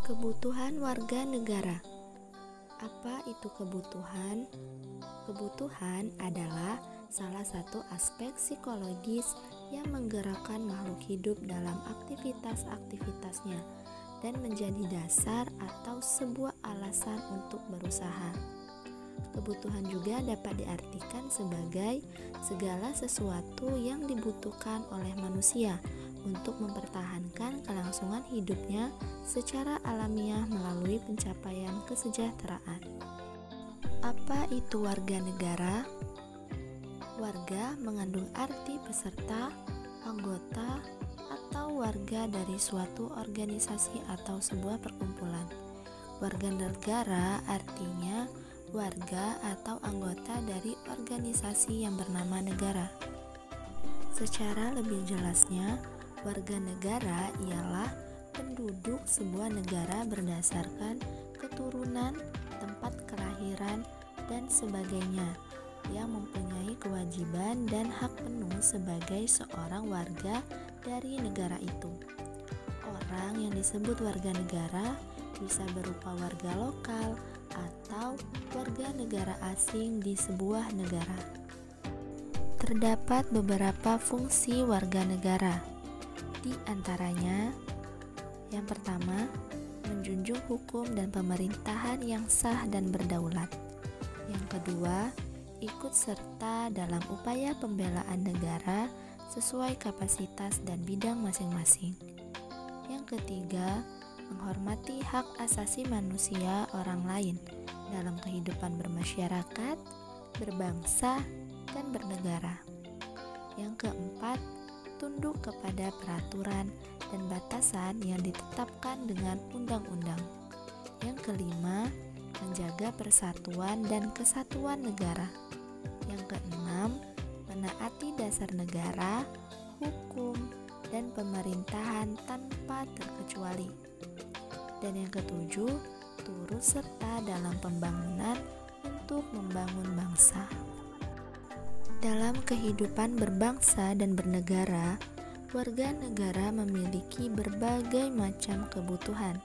Kebutuhan warga negara. Apa itu kebutuhan? Kebutuhan adalah salah satu aspek psikologis yang menggerakkan makhluk hidup dalam aktivitas-aktivitasnya dan menjadi dasar atau sebuah alasan untuk berusaha. Kebutuhan juga dapat diartikan sebagai segala sesuatu yang dibutuhkan oleh manusia untuk mempertahankan kelangsungan hidupnya secara alamiah melalui pencapaian kesejahteraan. Apa itu warga negara? Warga mengandung arti peserta, anggota, atau warga dari suatu organisasi atau sebuah perkumpulan. Warga negara artinya warga atau anggota dari organisasi yang bernama negara. Secara lebih jelasnya, warga negara ialah penduduk sebuah negara berdasarkan keturunan, tempat kelahiran, dan sebagainya yang mempunyai kewajiban dan hak penuh sebagai seorang warga dari negara itu. Orang yang disebut warga negara bisa berupa warga lokal atau warga negara asing di sebuah negara. Terdapat beberapa fungsi warga negara. Di antaranya, yang pertama, menjunjung hukum dan pemerintahan yang sah dan berdaulat. Yang kedua, ikut serta dalam upaya pembelaan negara sesuai kapasitas dan bidang masing-masing. Yang ketiga, menghormati hak asasi manusia orang lain dalam kehidupan bermasyarakat, berbangsa, dan bernegara. Yang keempat, tunduk kepada peraturan dan batasan yang ditetapkan dengan undang-undang. Yang kelima, menjaga persatuan dan kesatuan negara. Yang keenam, menaati dasar negara, hukum, dan pemerintahan tanpa terkecuali. Dan yang ketujuh, turut serta dalam pembangunan untuk membangun bangsa. Dalam kehidupan berbangsa dan bernegara, warga negara memiliki berbagai macam kebutuhan.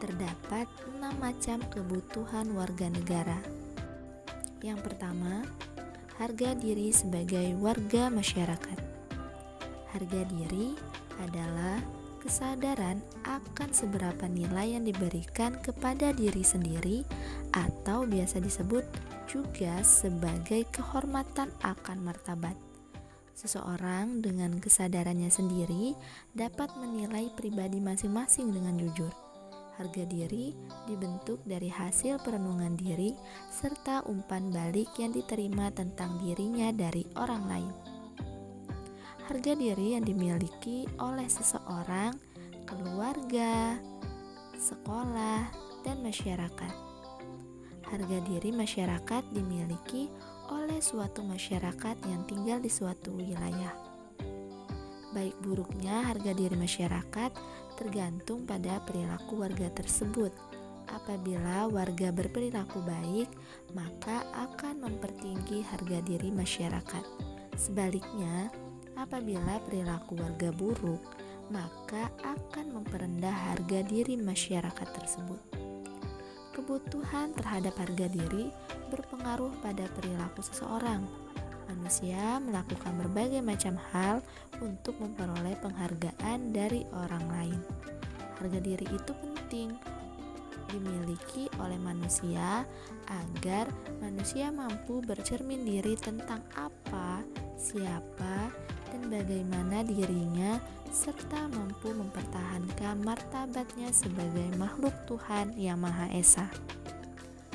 Terdapat 6 macam kebutuhan warga negara. Yang pertama, harga diri sebagai warga masyarakat. Harga diri adalah kesadaran akan seberapa nilai yang diberikan kepada diri sendiri atau biasa disebut juga sebagai kehormatan akan martabat. Seseorang dengan kesadarannya sendiri dapat menilai pribadi masing-masing dengan jujur. Harga diri dibentuk dari hasil perenungan diri serta umpan balik yang diterima tentang dirinya dari orang lain. Harga diri yang dimiliki oleh seseorang, keluarga, sekolah, dan masyarakat. Harga diri masyarakat dimiliki oleh suatu masyarakat yang tinggal di suatu wilayah. Baik buruknya harga diri masyarakat tergantung pada perilaku warga tersebut. Apabila warga berperilaku baik, maka akan mempertinggi harga diri masyarakat. Sebaliknya, apabila perilaku warga buruk, maka akan memperendah harga diri masyarakat tersebut. Kebutuhan terhadap harga diri berpengaruh pada perilaku seseorang. Manusia melakukan berbagai macam hal untuk memperoleh penghargaan dari orang lain. Harga diri itu penting dimiliki oleh manusia agar manusia mampu bercermin diri tentang apa, siapa, dan bagaimana dirinya, serta mampu mempertahankan martabatnya sebagai makhluk Tuhan yang Maha Esa.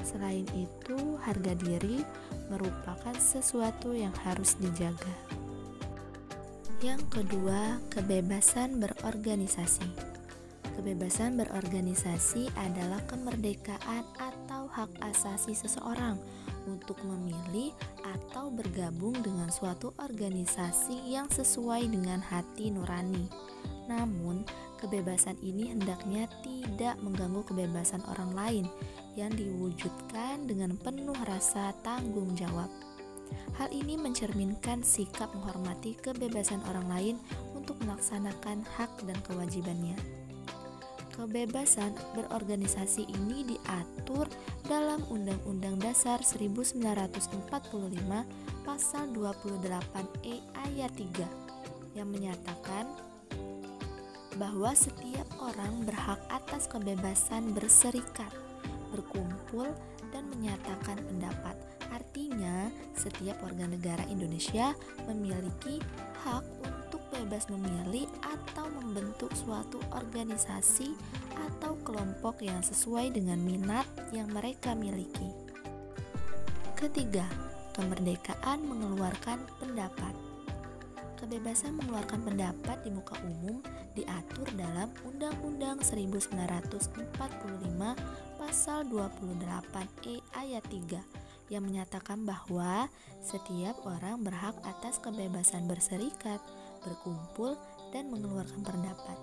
Selain itu, harga diri merupakan sesuatu yang harus dijaga. Yang kedua, kebebasan berorganisasi. Kebebasan berorganisasi adalah kemerdekaan atau hak asasi seseorang untuk memilih atau bergabung dengan suatu organisasi yang sesuai dengan hati nurani. Namun, kebebasan ini hendaknya tidak mengganggu kebebasan orang lain yang diwujudkan dengan penuh rasa tanggung jawab. Hal ini mencerminkan sikap menghormati kebebasan orang lain untuk melaksanakan hak dan kewajibannya. Kebebasan berorganisasi ini diatur dalam Undang-Undang Dasar 1945 Pasal 28E ayat 3 yang menyatakan bahwa setiap orang berhak atas kebebasan berserikat, berkumpul, dan menyatakan pendapat. Artinya, setiap warga negara Indonesia memiliki hak untuk bebas memilih atau membentuk suatu organisasi atau kelompok yang sesuai dengan minat yang mereka miliki. Ketiga, kemerdekaan mengeluarkan pendapat. Kebebasan mengeluarkan pendapat di muka umum diatur dalam Undang-Undang 1945 Pasal 28E ayat 3 yang menyatakan bahwa setiap orang berhak atas kebebasan berserikat, berkumpul, dan mengeluarkan pendapat.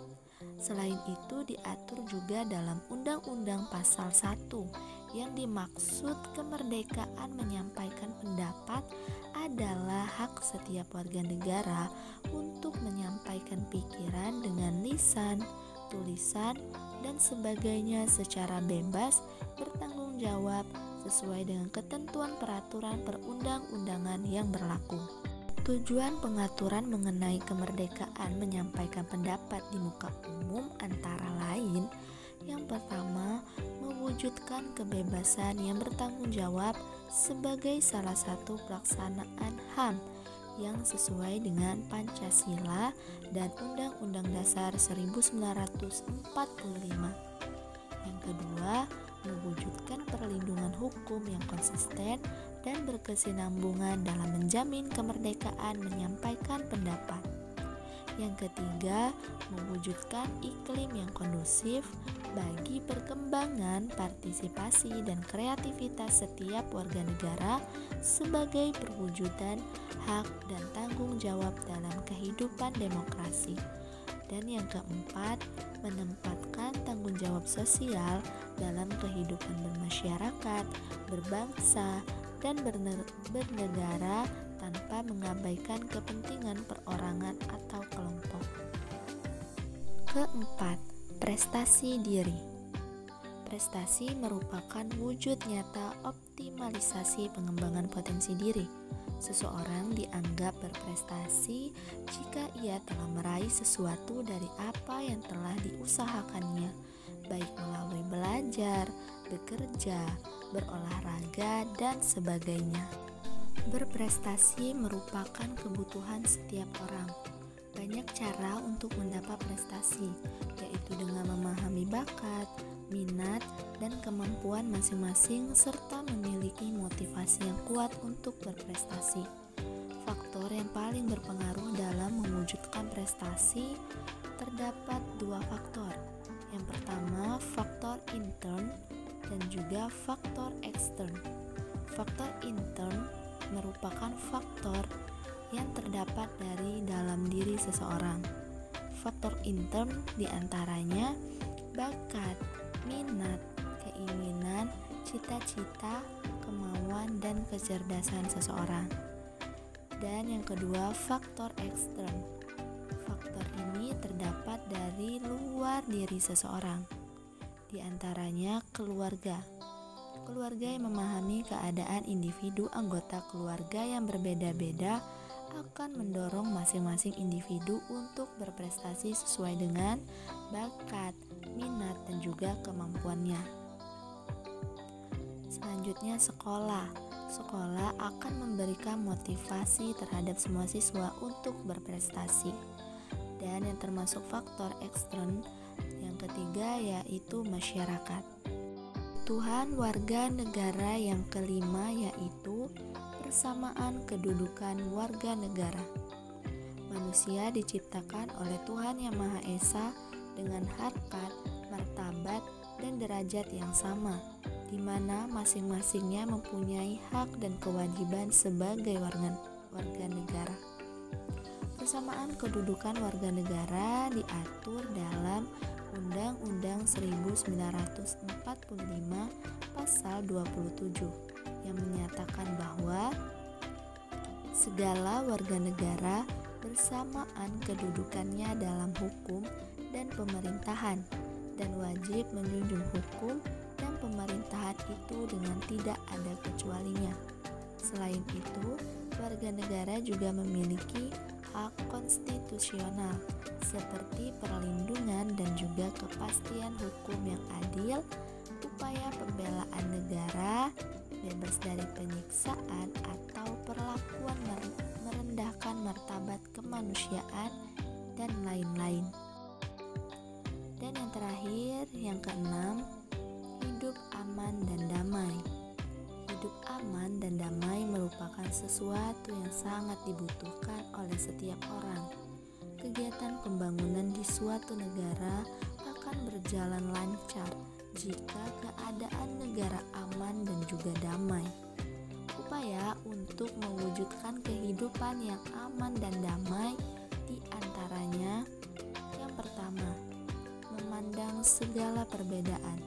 Selain itu diatur juga dalam Undang-Undang Pasal 1 yang dimaksud kemerdekaan menyampaikan pendapat adalah hak setiap warga negara untuk menyampaikan pikiran dengan lisan, tulisan, dan sebagainya secara bebas, bertanggung jawab sesuai dengan ketentuan peraturan perundang-undangan yang berlaku. Tujuan pengaturan mengenai kemerdekaan menyampaikan pendapat di muka umum antara lain: yang pertama, mewujudkan kebebasan yang bertanggung jawab sebagai salah satu pelaksanaan HAM yang sesuai dengan Pancasila dan Undang-Undang Dasar 1945. Yang kedua, mewujudkan perlindungan hukum yang konsisten dan berkesinambungan dalam menjamin kemerdekaan menyampaikan pendapat. Yang ketiga, mewujudkan iklim yang kondusif bagi perkembangan, partisipasi, dan kreativitas setiap warga negara sebagai perwujudan hak dan tanggung jawab dalam kehidupan demokrasi. Dan yang keempat, menempatkan tanggung jawab sosial dalam kehidupan bermasyarakat, berbangsa, dan bernegara tanpa mengabaikan kepentingan perorangan atau kelompok. Keempat, prestasi diri. Prestasi merupakan wujud nyata optimalisasi pengembangan potensi diri. Seseorang dianggap berprestasi jika ia telah meraih sesuatu dari apa yang telah diusahakannya, baik melalui belajar, bekerja, berolahraga, dan sebagainya. Berprestasi merupakan kebutuhan setiap orang. Banyak cara untuk mendapat prestasi, yaitu dengan memahami bakat, minat, dan kemampuan masing-masing serta memiliki motivasi yang kuat untuk berprestasi. Faktor yang paling berpengaruh dalam mewujudkan prestasi terdapat dua faktor. Yang pertama, faktor intern dan juga faktor ekstern. Faktor intern merupakan faktor yang terdapat dari dalam diri seseorang. Faktor intern diantaranya bakat, minat, keinginan, cita-cita, kemauan, dan kecerdasan seseorang. Dan yang kedua, faktor ekstern. Faktor ini terdapat dari luar diri seseorang, di antaranya keluarga. Keluarga yang memahami keadaan individu anggota keluarga yang berbeda-beda akan mendorong masing-masing individu untuk berprestasi sesuai dengan bakat, minat, dan juga kemampuannya. Selanjutnya, sekolah. Sekolah akan memberikan motivasi terhadap semua siswa untuk berprestasi. Dan yang termasuk faktor ekstern yang ketiga yaitu masyarakat. Tuhan warga negara yang kelima yaitu persamaan kedudukan warga negara. Manusia diciptakan oleh Tuhan Yang Maha Esa dengan harkat, martabat, dan derajat yang sama, di mana masing-masingnya mempunyai hak dan kewajiban sebagai warga negara. Persamaan kedudukan warga negara diatur dalam Undang-Undang 1945 Pasal 27 yang menyatakan bahwa segala warga negara bersamaan kedudukannya dalam hukum dan pemerintahan dan wajib menjunjung hukum dan pemerintahan itu dengan tidak ada kecualinya. Selain itu, warga negara juga memiliki hak konstitusional seperti perlindungan dan juga kepastian hukum yang adil, upaya pembelaan negara, bebas dari penyiksaan atau perlakuan merendahkan martabat kemanusiaan, dan lain-lain. Dan yang terakhir, yang keenam, hidup aman dan damai. Hidup aman dan damai merupakan sesuatu yang sangat dibutuhkan oleh setiap orang. Kegiatan pembangunan di suatu negara akan berjalan lancar jika keadaan negara aman dan juga damai. Upaya untuk mewujudkan kehidupan yang aman dan damai di antaranya: yang pertama, memandang segala perbedaan,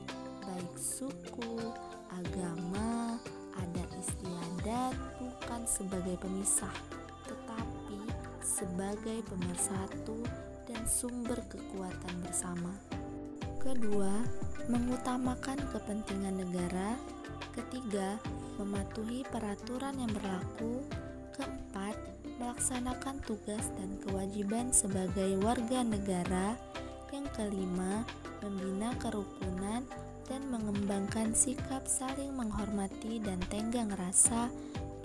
baik suku, agama, adat istiadat bukan sebagai pemisah, tetapi sebagai pemersatu dan sumber kekuatan bersama. Kedua, mengutamakan kepentingan negara. Ketiga, mematuhi peraturan yang berlaku. Keempat, melaksanakan tugas dan kewajiban sebagai warga negara. Yang kelima, membina kerukunan dan mengembangkan sikap saling menghormati dan tenggang rasa.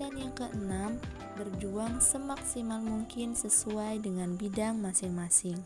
Dan yang keenam, berjuang semaksimal mungkin sesuai dengan bidang masing-masing.